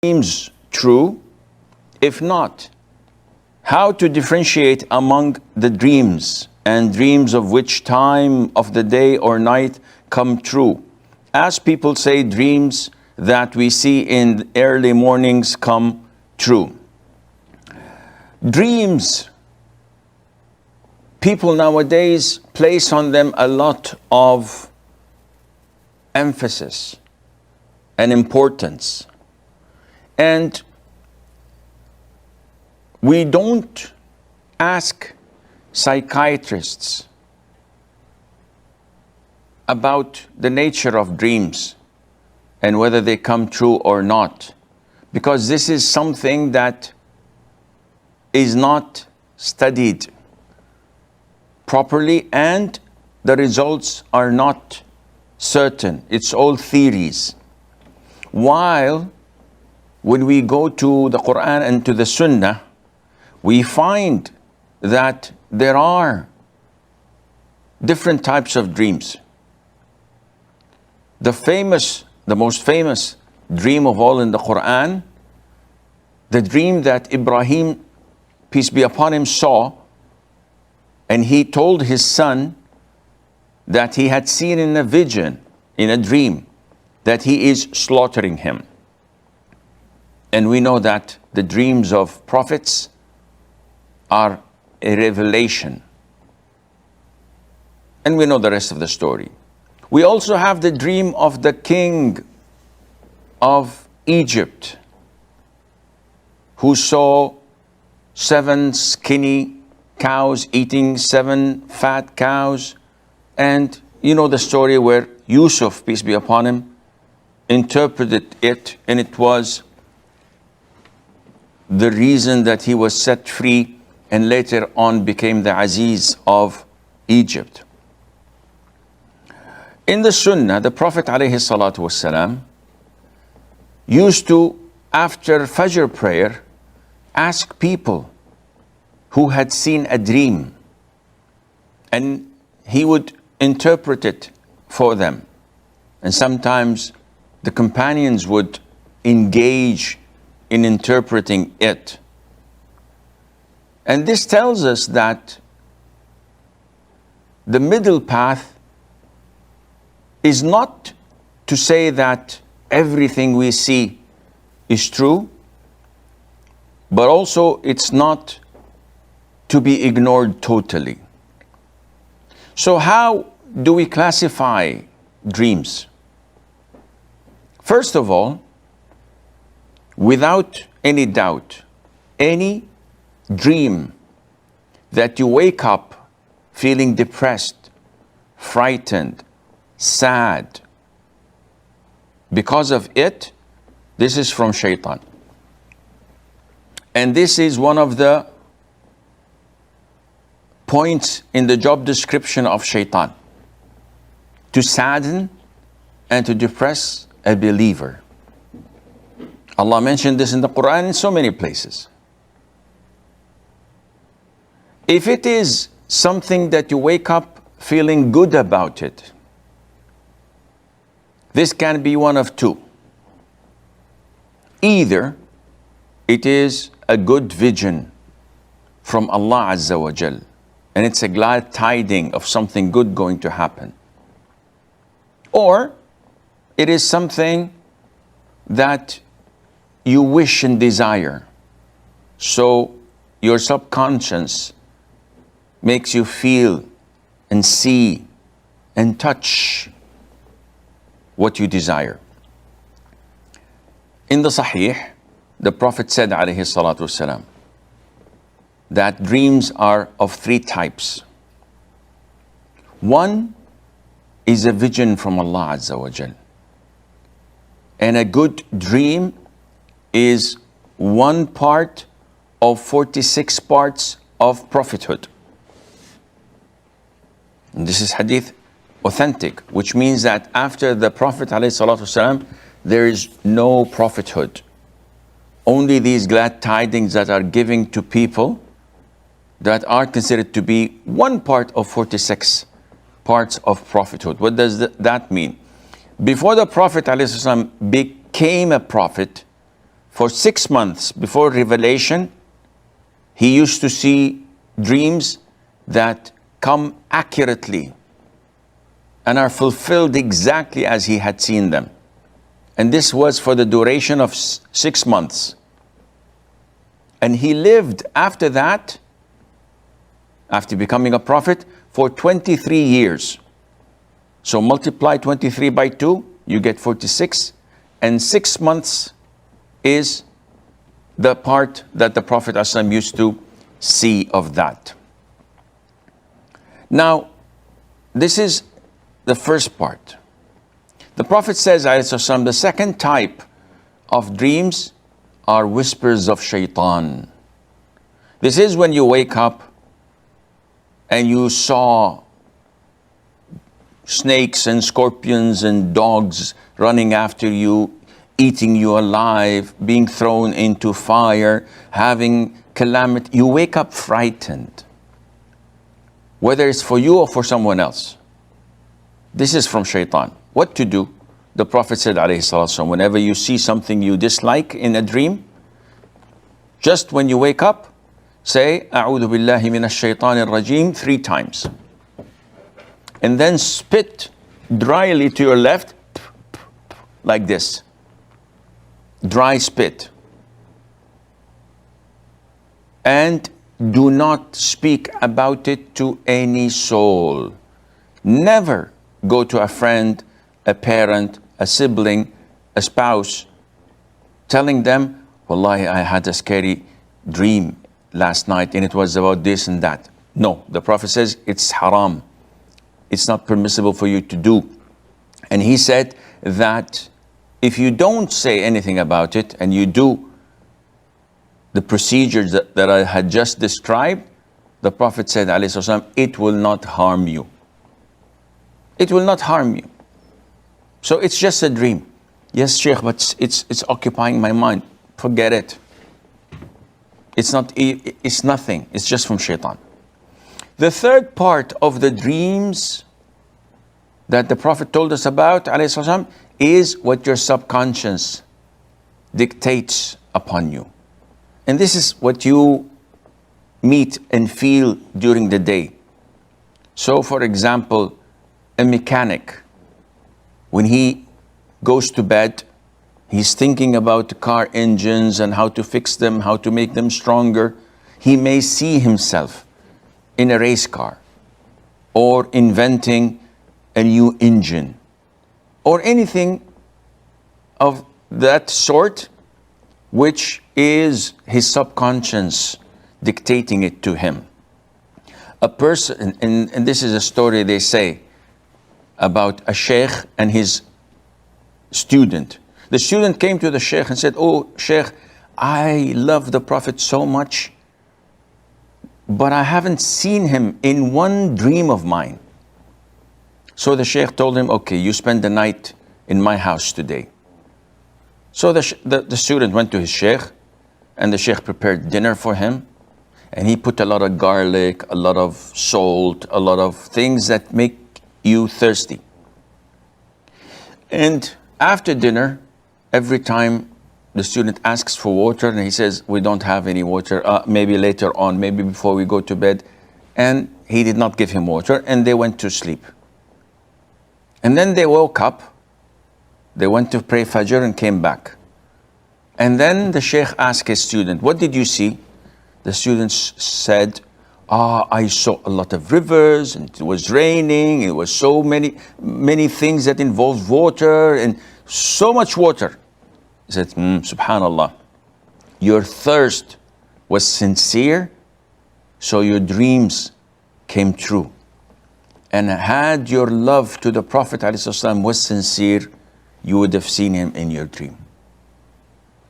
dreams true? If not, how to differentiate among the dreams, and dreams of which time of the day or night come true? As people say, dreams that we see in early mornings come true. Dreams, people nowadays place on them a lot of emphasis and importance. And we don't ask psychiatrists about the nature of dreams and whether they come true or not, because this is something that is not studied properly and the results are not certain. It's all theories. While when we go to the Quran and to the Sunnah, we find that there are different types of dreams. The most famous dream of all in the Quran, the dream that Ibrahim, peace be upon him, saw, and he told his son that he had seen in a vision, in a dream, that he is slaughtering him. And we know that the dreams of prophets are a revelation. And we know the rest of the story. We also have the dream of the king of Egypt, who saw 7 skinny cows eating 7 fat cows. And you know the story where Yusuf, peace be upon him, interpreted it, and it was the reason that he was set free and later on became the Aziz of Egypt. In the Sunnah, the Prophet ﷺ used to, after Fajr prayer, ask people who had seen a dream, and he would interpret it for them. And sometimes the companions would engage in interpreting it. And this tells us that the middle path is not to say that everything we see is true, but also it's not to be ignored totally. So how do we classify dreams? First of all, without any doubt, any dream that you wake up feeling depressed, frightened, sad because of it, this is from Shaytan. And this is one of the points in the job description of Shaytan: to sadden and to depress a believer. Allah mentioned this in the Quran in so many places. If it is something that you wake up feeling good about it, this can be one of two. Either it is a good vision from Allah Azza wa Jal, and it's a glad tiding of something good going to happen. Or it is something that you wish and desire. So your subconscious makes you feel and see and touch what you desire. In the Sahih, the Prophet said, alayhi salatu wasalam, that dreams are of 3 types. One is a vision from Allah Azza wa Jal. And a good dream is 1 part of 46 parts of prophethood. And this is hadith authentic, which means that after the Prophet ﷺ, there is no prophethood. Only these glad tidings that are given to people that are considered to be 1 part of 46 parts of prophethood. What does that mean? Before the Prophet ﷺ became a prophet, for 6 months before revelation, he used to see dreams that come accurately and are fulfilled exactly as he had seen them. And this was for the duration of 6 months. And he lived after that, after becoming a prophet, for 23 years. So multiply 23 by 2, you get 46. And 6 months is the part that the Prophet ﷺ used to see of that. Now, this is the first part. The Prophet says, ﷺ, the second type of dreams are whispers of Shaytan. This is when you wake up and you saw snakes and scorpions and dogs running after you, eating you alive, being thrown into fire, having calamity. You wake up frightened, whether it's for you or for someone else. This is from Shaytan. What to do? The Prophet said, ﷺ, whenever you see something you dislike in a dream, just when you wake up, say, A'udhu billahi minash shaitanir rajim 3 times. And then spit dryly to your left, like this. Dry spit. And do not speak about it to any soul. Never go to a friend, a parent, a sibling, a spouse, telling them, Wallahi, I had a scary dream last night and it was about this and that. No, the Prophet says it's haram. It's not permissible for you to do. And he said that if you don't say anything about it and you do the procedures that I had just described, the Prophet said, ﷺ, it will not harm you. It will not harm you. So it's just a dream. Yes, Sheikh, but it's occupying my mind. Forget it. It's nothing. It's just from Shaytan. The third part of the dreams that the Prophet told us about, ﷺ, is what your subconscious dictates upon you. And this is what you meet and feel during the day. So, for example, a mechanic, when he goes to bed, he's thinking about the car engines and how to fix them, how to make them stronger. He may see himself in a race car or inventing a new engine or anything of that sort, which is his subconscious dictating it to him. A person, and this is a story they say about a sheikh and his student. The student came to the sheikh and said, oh, sheikh, I love the Prophet so much, but I haven't seen him in one dream of mine. So the sheikh told him, okay, you spend the night in my house today. So the student went to his sheikh, and the sheikh prepared dinner for him, and he put a lot of garlic, a lot of salt, a lot of things that make you thirsty. And after dinner, every time the student asks for water, and he says, we don't have any water, maybe later on, maybe before we go to bed. And he did not give him water, and they went to sleep. And then they woke up, they went to pray Fajr and came back. And then the sheikh asked his student, what did you see? The student said, I saw a lot of rivers, and it was raining, it was so many things that involved water, and so much water. He said, subhanallah, your thirst was sincere, so your dreams came true. And had your love to the Prophet ﷺ was sincere, you would have seen him in your dream.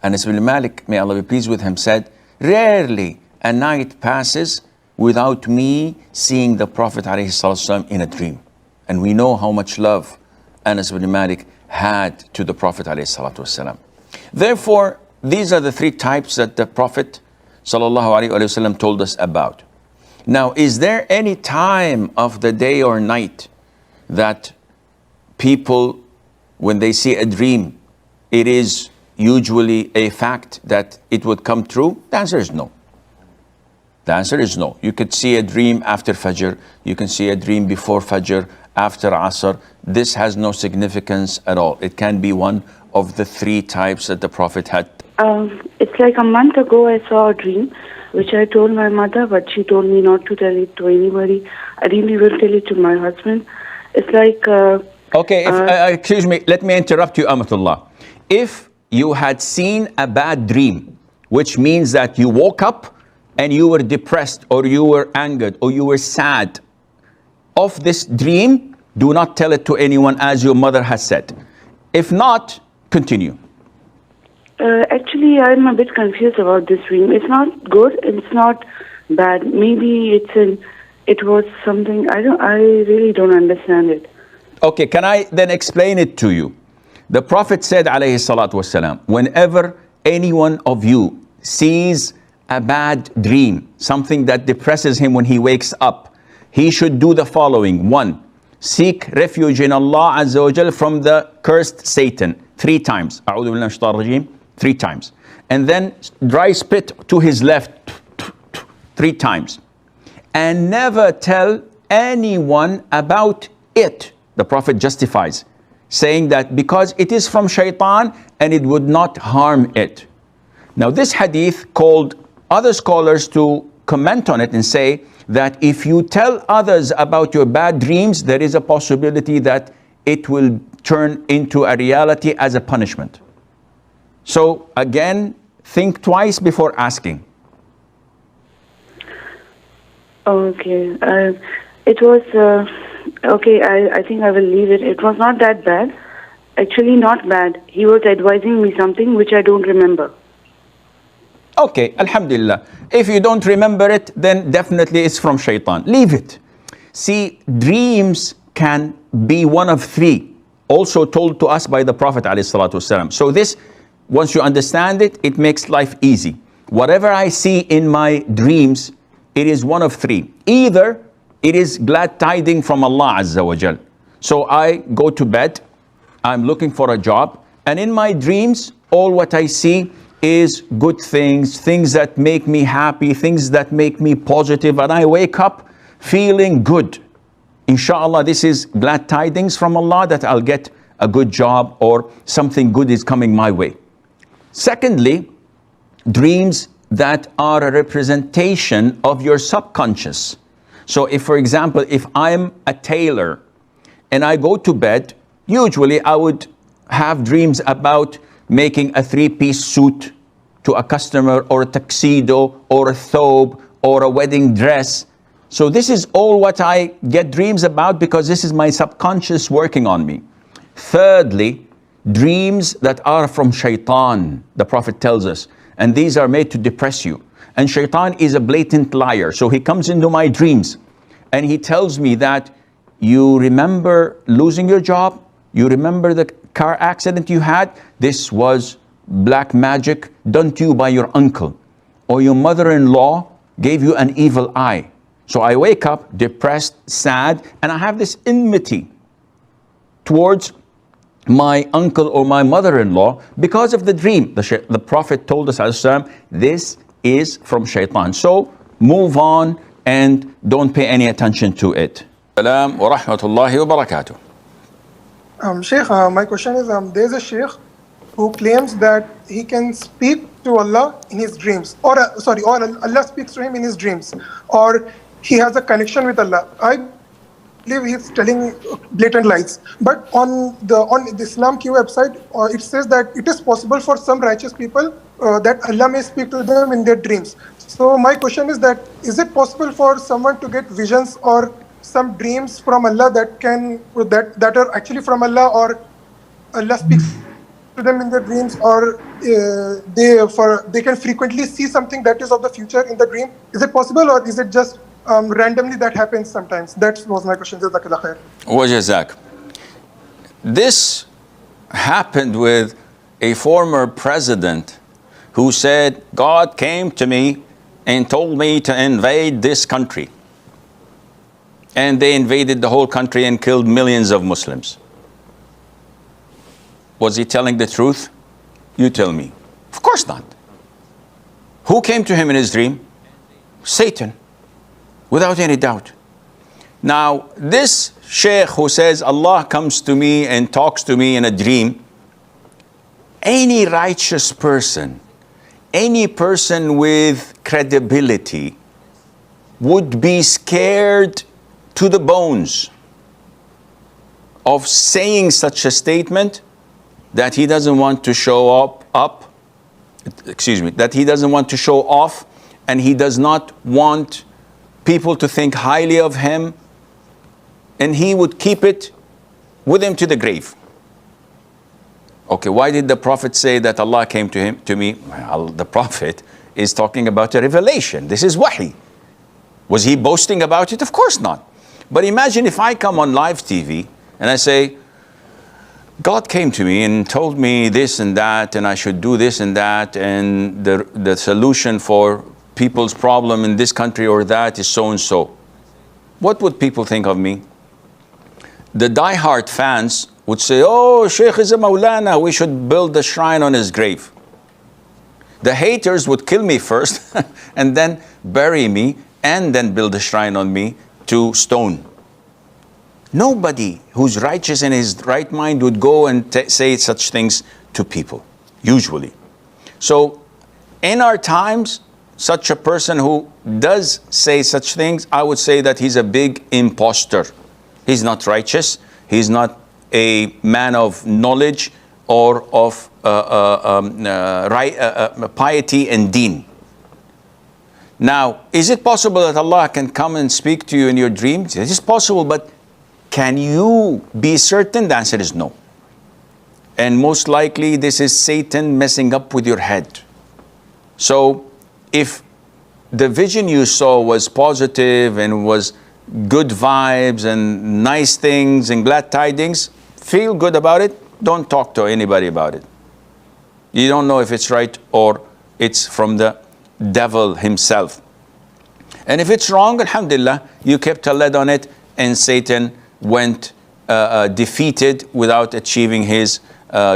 Anas bin Malik, may Allah be pleased with him, said, rarely a night passes without me seeing the Prophet ﷺ in a dream. And we know how much love Anas bin Malik had to the Prophet ﷺ. Therefore, these are the 3 types that the Prophet ﷺ told us about. Now, is there any time of the day or night that people, when they see a dream, it is usually a fact that it would come true? The answer is no. The answer is no. You could see a dream after Fajr. You can see a dream before Fajr, after Asr. This has no significance at all. It can be one of the three types that the Prophet had. It's like a month ago I saw a dream, which I told my mother, but she told me not to tell it to anybody. I didn't even tell it to my husband. It's like... Okay, excuse me, let me interrupt you, Amatullah. If you had seen a bad dream, which means that you woke up and you were depressed or you were angered or you were sad of this dream, do not tell it to anyone as your mother has said. If not, continue. Actually, I'm a bit confused about this dream. It's not good, it's not bad. Maybe it was something, I really don't understand it. Okay, can I then explain it to you? The Prophet said, alayhi salatu wasalam, whenever any one of you sees a bad dream, something that depresses him when he wakes up, he should do the following. 1, seek refuge in Allah Azza wa Jal from the cursed Satan 3 times. A'udhu billahi minash shaitanir rajeem, 3 times. And then dry spit to his left 3 times. And never tell anyone about it. The Prophet justifies, saying that because it is from Shaytan and it would not harm it. Now this hadith called other scholars to comment on it and say that if you tell others about your bad dreams, there is a possibility that it will turn into a reality as a punishment. So again, think twice before asking. Okay, it was... Okay, I think I will leave it. It was not that bad. Actually, not bad. He was advising me something which I don't remember. Okay, alhamdulillah. If you don't remember it, then definitely it's from Shaytan. Leave it. See, dreams can be one of 3, also told to us by the Prophet ﷺ. So this, once you understand it, it makes life easy. Whatever I see in my dreams, it is one of 3. Either it is glad tidings from Allah Azza wa Jal. So I go to bed, I'm looking for a job, and in my dreams, all what I see is good things, things that make me happy, things that make me positive, and I wake up feeling good. Inshallah, this is glad tidings from Allah that I'll get a good job or something good is coming my way. Secondly, dreams that are a representation of your subconscious. So if, for example, if I'm a tailor and I go to bed, usually I would have dreams about making a 3-piece suit to a customer, or a tuxedo, or a thobe, or a wedding dress. So this is all what I get dreams about because this is my subconscious working on me. Thirdly, dreams that are from Shaytan, the Prophet tells us, and these are made to depress you. And Shaytan is a blatant liar. So he comes into my dreams and he tells me that you remember losing your job? You remember the car accident you had? This was black magic done to you by your uncle. Or your mother-in-law gave you an evil eye. So I wake up depressed, sad, and I have this enmity towards my uncle or my mother-in-law because of the dream. The Prophet told us, this is from Shaytan. So move on and don't pay any attention to it. Salam wa rahmatullahi wa barakatuh. Sheikh, my question is, there's a Sheikh who claims that he can speak to Allah in his dreams, or Allah speaks to him in his dreams, or he has a connection with Allah. I believe he's telling blatant lies. But on the Islam Q website, it says that it is possible for some righteous people that Allah may speak to them in their dreams. So my question is that, is it possible for someone to get visions or some dreams from Allah that are actually from Allah, or Allah speaks to them in their dreams, or they can frequently see something that is of the future in the dream? Is it possible, or is it just randomly that happens sometimes? That was my question. Jazakallah khair. Wa jazak. This happened with a former president who said, God came to me and told me to invade this country. And they invaded the whole country and killed millions of Muslims. Was he telling the truth? You tell me. Of course not. Who came to him in his dream? Satan, without any doubt. Now, this sheikh who says Allah comes to me and talks to me in a dream, any righteous person, any person with credibility would be scared to the bones of saying such a statement, that he doesn't want to show that he doesn't want to show off, and he does not want people to think highly of him, and he would keep it with him to the grave. Okay, why did the Prophet say that Allah came to me? Well, the Prophet is talking about a revelation. This is wahi. Was he boasting about it? Of course not. But imagine if I come on live TV and I say, God came to me and told me this and that, and I should do this and that, and the solution for people's problem in this country or that is so and so. What would people think of me? The diehard fans would say, oh, Sheikh is a Maulana, we should build a shrine on his grave. The haters would kill me first and then bury me and then build a shrine on me to stone. Nobody who's righteous in his right mind would go and say such things to people, usually. So in our times, such a person who does say such things, I would say that he's a big imposter. He's not righteous. He's not a man of knowledge or of piety and deen. Now, is it possible that Allah can come and speak to you in your dreams? It is possible, but can you be certain? The answer is no. And most likely this is Satan messing up with your head. So if the vision you saw was positive and was good vibes and nice things and glad tidings, feel good about it. Don't talk to anybody about it. You don't know if it's right or it's from the devil himself. And if it's wrong, alhamdulillah, you kept a lid on it and Satan went defeated without achieving his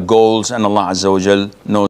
goals, and Allah Azza wa Jal knows